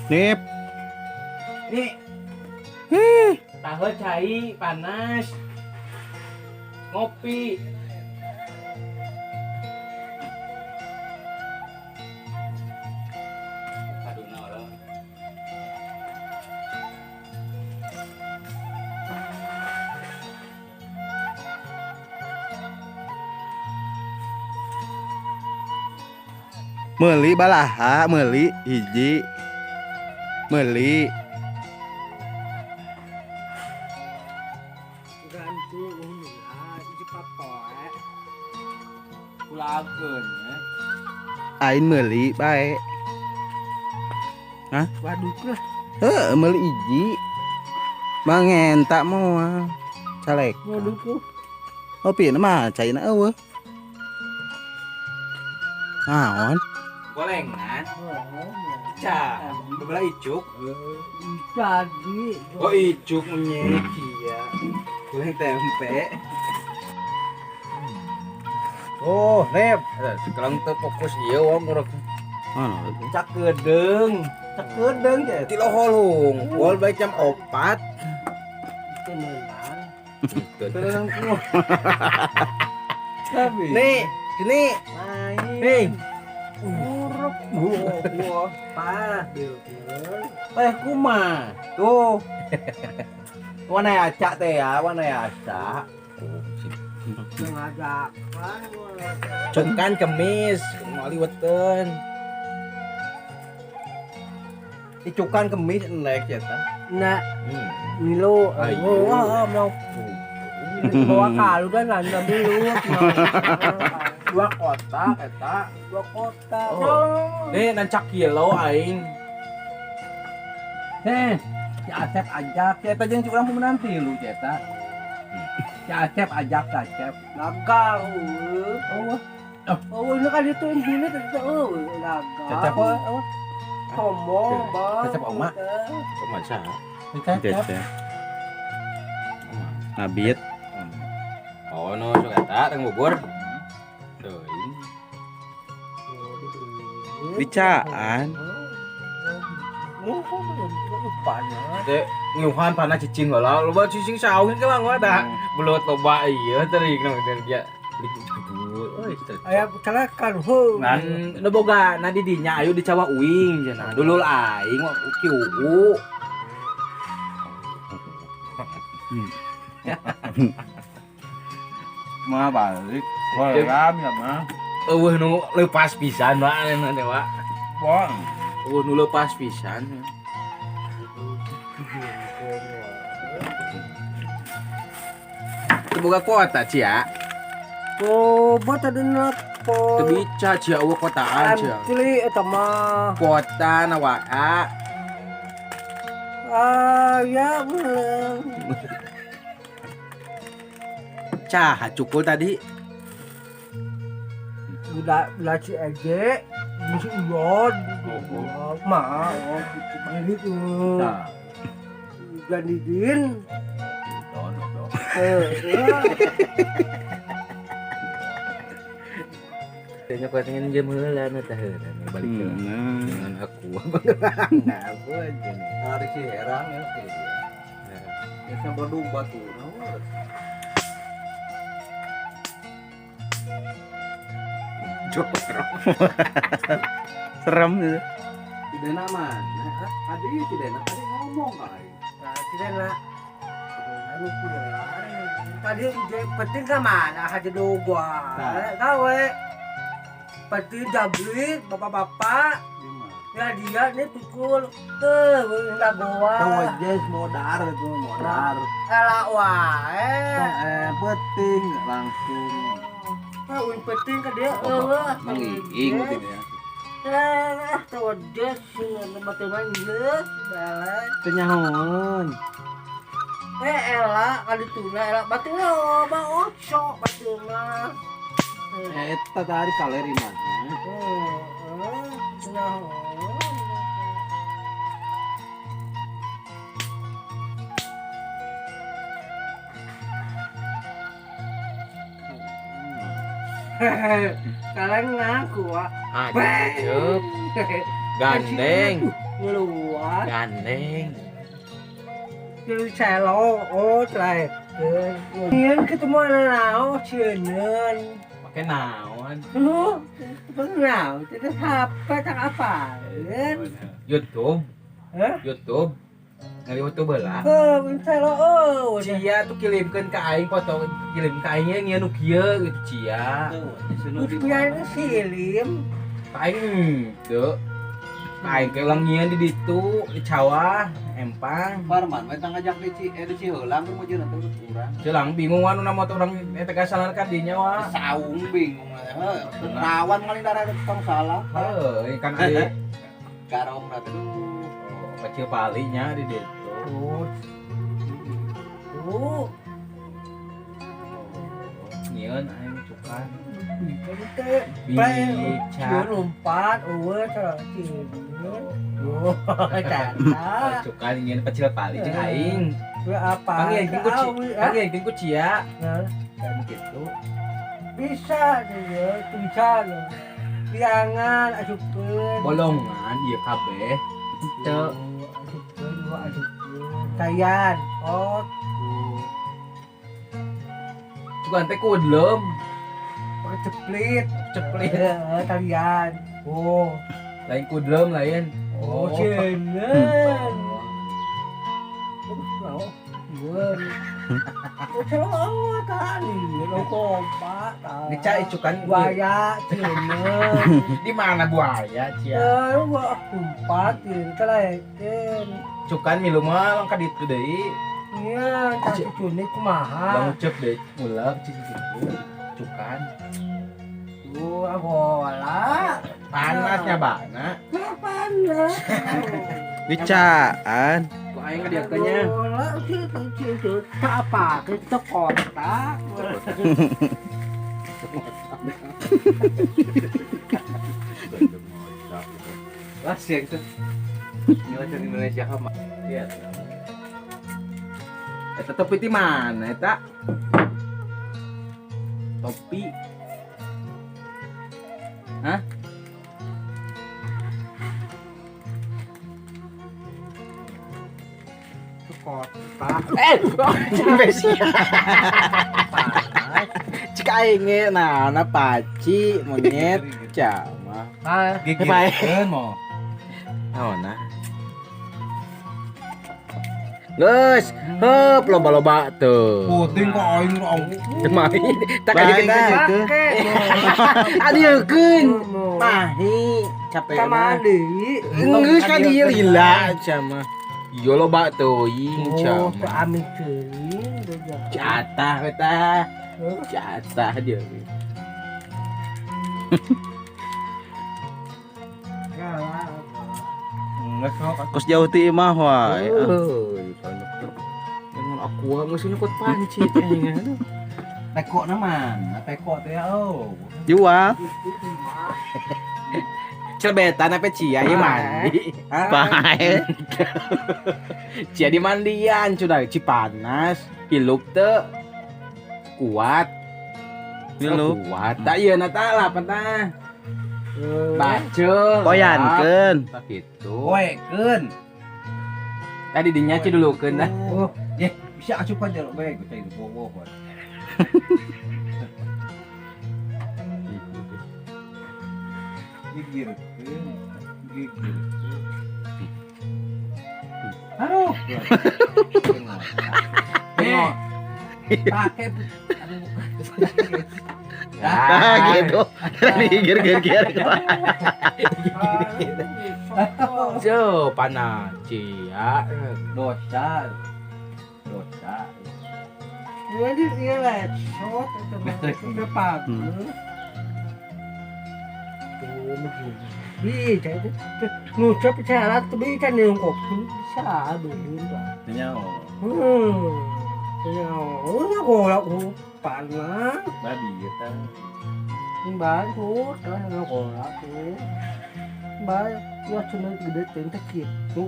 Nip. Nih, tahu cai panas. Ngopi. Aduh, nolo. Meuli balaha, meuli hiji. Meuli. Gantu ulah iki papoe. Kulakeun ya. Ain meuli bae. Waduk lah. Meuli hiji. Mangenta moal. Calek. Waduk. Opieuna mah caina eueuh. Naon? Golengan. Ca, bebelah icuk. Tadi. Oh, icuk menyek iya. Goreng tempe. Oh, Nep. Sekarang teu fokus ieu wong urang. Mana? Cak kedeung. Cak kedeung ya. Ti loholung. Wol bae jam 4. Tenenan. Tenang ku. Tapi. Nih, sini. Nih. Urep. Wah, pa. Teh kumaha? Tuh. Warna acak teh ya, warna acak. Sengaja. Cukan kemis, mali weten. Icukan kemis enek ya ta. Nah, Milo. Ayo. Mau. Bawa kalu kan anda dulu. Dua kotak eta. Dua kota. Oh. Nih nancak kilo aing. Si Asep ajak. Kita jeung curang pemenanti lu eta. Si Asep ajak si Asep. Gagal. Oh, ini kan itu ini tuh. Gagal. Cecep apa? Sombong, Bang. Cecep oma. Masa? Cecep. Nabit. Oh no, sok eta teng Bogor. Teuing. Dicaan. Teh ngiuhan panah cicing heula, loba cicing saung ke lang wadah. Belut loba ieu teuing nu dia. Aya kalakan ho. Ngan nu boga na di dinya ayo dicawa uing cenah. Dulul aing mah kieu. Mah balik. Kolam ya mah. Eueuh nu leupas pisan bae na teh wa. Bon. Eueuh nu leupas pisan. Teu boga kuota cia. Coba tadi napo. Teu bica cia eueuh kotaan cia. Pilih eta mah. Kuota na WA. Ya belum. Cah cukul tadi. Bila si Ege, si Ion, mah, ini tuh. Ganidin. Kayaknya kau pengen jam heula na teh heula balik ke dengan aku. Nah, aku aja nih. Hari si herang ya kayak dia. Ya sama Bandung batu. Serem gitu. Tidak nama. Tadi tidak nama. Tadi ngomong kali. Tidak nak. Anu pula. Tadi penting ke mana aja dulu gua. Tahu penting jablit bapak-bapak. Ya dia nih pikul tuh enggak gua. Tahu aja modar itu modar. Elak wae. Penting langsung. Yang penting ke dia Mengiing gitu ya. tahu dia sih teman-teman geus balai. Kenyahoan. Elak kali tuna elak batu loba ocok batuna. Eta tadi kaleri mah. Kalian ngaku ah. Aduh, gandeng. ngeluar Gandeng. như xe lô ô trời nghiến ketemu anak nào cienan Pakai naon? Benar, jadi apa tak apa kan? YouTube. Hah? YouTube. Ngali YouTube lah. Bisa lo, oh, Cia tuh kirimkan ke aing foto kirim ke aingnya ngieu nu kieu gitu Cia. terus biar silim, Ka aing teu. Ka aing ke ulang ngieu di ditu di Cawah, Empang. Parman, kita ngajak di Ciheulang mau jalan terus kurang. Celang bingung anu na motor urang eta gasalan ka dinya wah. Saung bingung. Rawan kali darah tong salah. Heuh, kan ade Garong na tuh. kecil palinya di ditu. oh, Nyieun aing cukan. Bica, Bica. lompat, terus cimin, oh, canda, Cukan nyieun kecil pali jeung aing. apa? Panggil ku Cia. Nah, Kan gitu. bisa dia, bisa loh. Liangan, asupkeun. Bolongan ieu kabeh. Teu. Asupkeun, gua asupkeun. Tayan, oh, Cukan teh kudlem. pakai ceplit. Ceplit. Talian. Oh, Lain kudlem lain. oh, cienan. Oh, gua. Oh, celo tadi, lo kompak. Dicai cukan Buaya, cienan. di mana buaya Cia? Gua kumpatin, kelekin. Cukan milu mah langka ditu deui. Iya, tapi cuni kumaha. Langucep deui ngulek cici gitu. Cukan Tuh, bola. panasnya bana. Panas. Bicaan. Ku aing ngadieukeunnya. Bola itu tak apa, kita kontak. Lah siang tuh. Ngelajar Indonesia mah. Iya. Eta topi di mana eta? Topi. Hah? Kontak. Sampai siang. Cik aing ge naonna paci monyet cama. Ah, Gigireun mo. Naonna? Geus, heup loba-loba teu. Puting kok aing rong. Cemai, tak aja kita. pakai. Adieukeun. Mahi, capek Sama mah. deui. Geus ka dieu lila cama. Ieu loba teuing Oh, cama. amin teuing. Jatah eta. Jatah dia. Nggak sok. Kos jauh ti imah wae. Dengan aku musuhnya kuat panci kayaknya. Teko naman, teko teh oh. Jual. Celbetan apa Cia ieu mandi. Bae. Cia di mandian sudah Cipanas. Hiluk teu kuat. Hiluk. Kuat. Da ieu na tah lapan tah. Bacel. Poyankeun. Tak gitu. Koekeun. Tadi dinya ci dulu keun dah. Oh, ye, bisa asupan jaluk bae gue cai bowo kok. Gigir. Gigir. Aduh. Pakai Ah gitu. Gigir-gigir. Jo panas Cia. dosa. Dosa. Jadi dia lihat shot itu bagus. Tuh begini. Jadi ngucap cara tuh bisa nengok bisa begini tuh. Nyawa. Ya, udah golak panas. Babi kita. Bagus, kan golak tuh. Baik, ya cuma gede tentak gitu.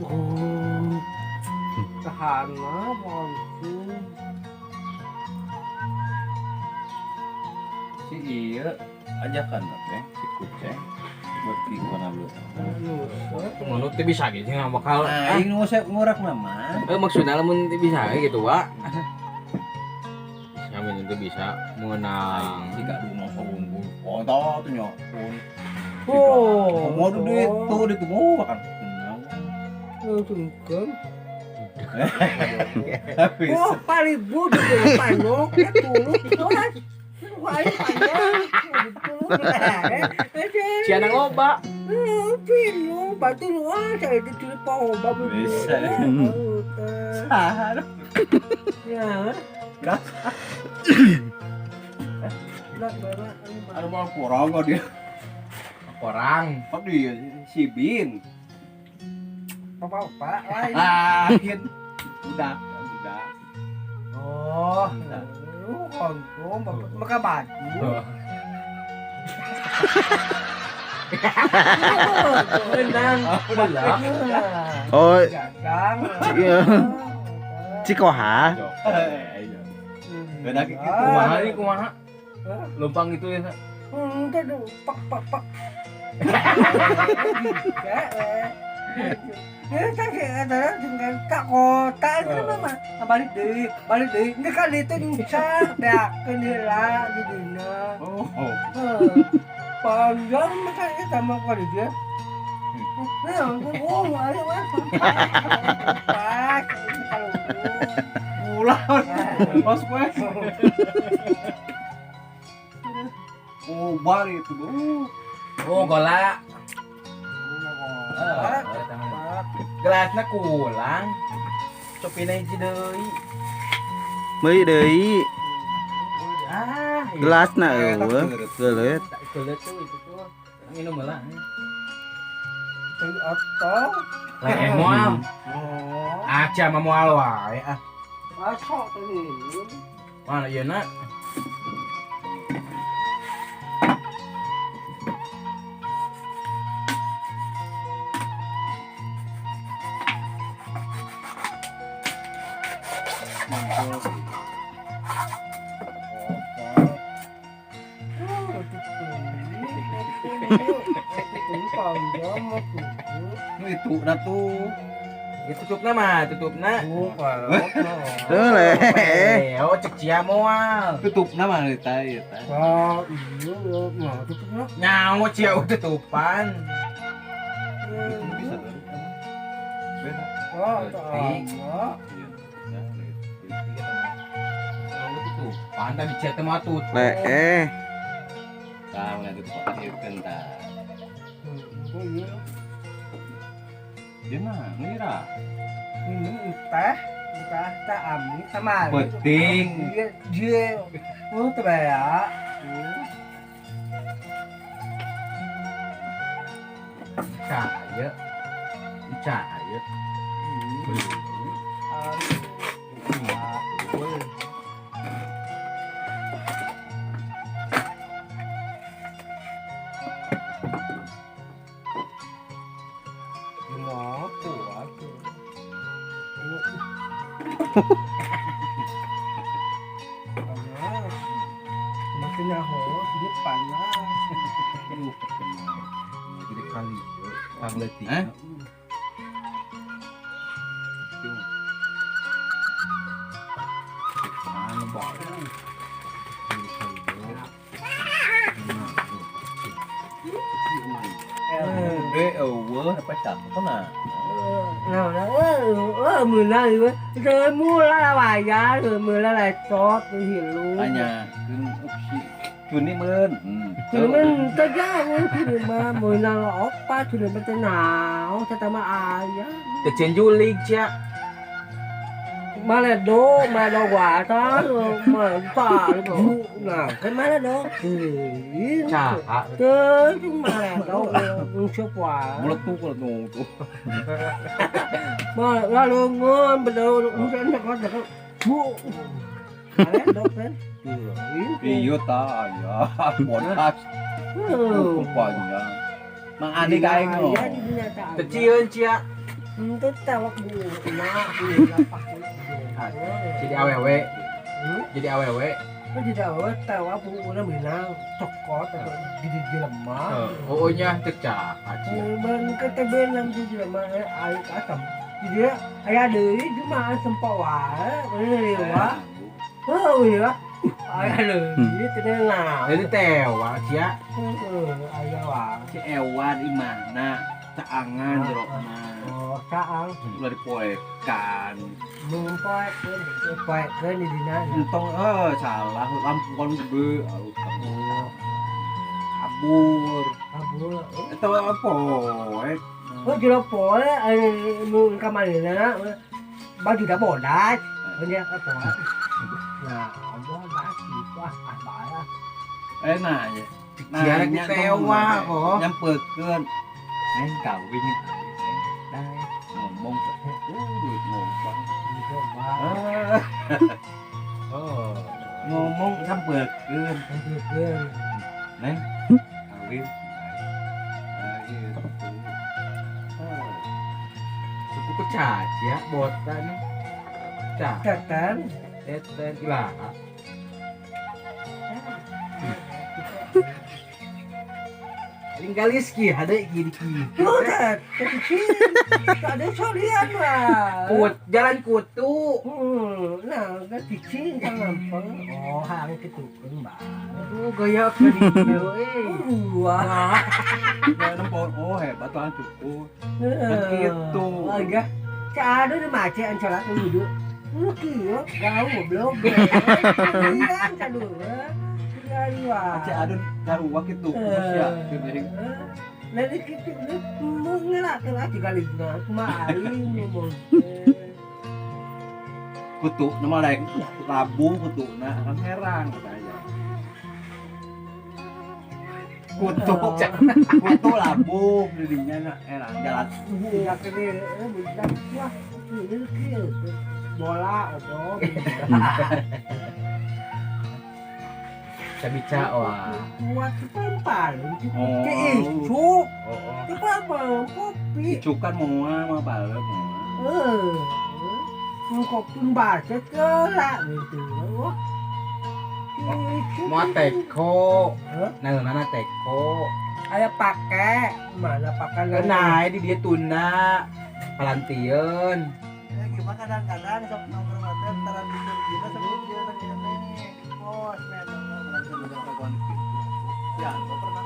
Tahan mah, bagus. Si iya ajakan teh si kucing. Berarti mana lu? Menurut teh bisa gitu nggak bakal. Aing nu saya ngurak nama. Maksudnya lamun teh bisa gitu wa. Yamin itu bisa menang. Si kak dulu nongkrong. Oh tahu tuh nyok. Oh, Mau tuh duit tuh di tuh kan. tungkan. Tapi Oh, paribu di depan lo, ya tulus itu kan. Wah, ini panjang. Ciana loba. Pino, batu lu aja itu di pohon Bisa. Ya. Gas. Ada mau kurang kok dia. Orang. Kok dia si Bin. Apa-apa lain. Lain. Udah. Oh, lu kontrol maka batu. Menang. Oh, Gagang. iya. Cikoha. Beda gitu. Kumaha nih kumaha? Lumpang itu ya. Entar dulu, pak. Ya, tak ada dengan tak kota itu mah. Balik deui. Ini kan itu nyucak dak kendela di dina. Oh. Panjang makanya sama kali dia. Nah, ayo Pak. Ulah. Pas gue. Oh, bari itu. Oh, gola. Gelasnya kulang. Copina hiji deui. Meuli deui. Ah, Gelasna eueuh. Geuleut. Kulit tuh itu tuh. Minum heula. Atau Moal. oh, Aca mah moal wae ah. masuk tadi. Mana ieu na? Itu na tuh. Ya tutupna mah, tutupna. Heuleh. Oh, cek cia moal. Tutup nama eta eta. Nyawa cia tutupan. Bisa tuh. Beda. Tutupan tadi cia teh mah tutup. Leeh. Tahu na tutup akhirkeun tah. Dia mah ngira. Ini teh tak ami sama Penting. dia oh tuh ya Cahaya. Cahaya. makin nyaho di depan lah Jadi kali kang leutik. Anu bae. Apa cakep na? mười nay rồi mua là vài giá rồi mười là chót tôi hiểu luôn Hanya kun ni men. thì mình tới giá thì mà mười nào là ốc ba thì mình tới nào ta mà ai á Teh cen julig cia. mà là đố quả đó mà tả nào cái má đó Cah. tới mà là đâu số quả Mulut tu kalau tu. mà ra luôn ngon bây giờ cũng sẽ có được chú đó thế Iyo ta ya. Bodas. Rupanya. Mang ani ka aing no. Teh cieun cia. Itu tawak bu, nah, Jadi awewe. Jadi awewe. Kan tidak tahu apa udah menang cokot atau gigi lemah. Oh-nya tercak aja. Ben kata benang gigi lemah air asam. Jadi ayah dari cuma sempat wae, ini wah. Oh iya. Ayah dari tenang. Jadi tewa cia. Ayah wah. Si Ewan di mana? Caangan jerokna. Oh, saang. Udah dipoekan. Mengpoek kan di dina. Entong salah lampuan gede kamu. Abur. Abul. Itu apa? Oh, jelas poe mun kamarina baju dah bodas. Punya apa? Nah, bodas itu apa? Enak aja. Cia rek tewa kok. Nyampekeun. Neng kawin dai ngomong duit ngomong. Oh. Ngomong nyampekeun. Kan Neng kawin. Suku pecah cia botan. Cak. Katan. Teten ilah. Lingkaliski ada gini. Udah, kecil. Tak ada solian lah. Kut jalan kutu. Nah, kan kecil kan apa? Oh, hang ketukun bah. Aduh gaya ke dia Wah. Ya nempel hebat tuh cucu. Begitu. Agak. Ada di macet ancaran dulu. Lu kira gaul belum. Iya, kan dulu. Aja adun garua gitu. Ya, diberi Nanti kita mengelak kali cuma aing ngomong. kutu nama lain labung kutu nah kan heran katanya. Kutu kutu labung dirinya nak heran jalan. Tidak kene bukan wah ini kira bola atau Sabica wah. buat tempal Oh. cuk Oh. itu apa kopi Dicukan mau balik mau. mau kopi baca kelak gitu wah Mau teko. Nah, mana teko? ada pakai mana pakai Kenai di dia tuna. Palantieun. gimana kadang-kadang sok nongkrong hotel taran bisa juga sebelum dia tanya bos men Ya, gua pernah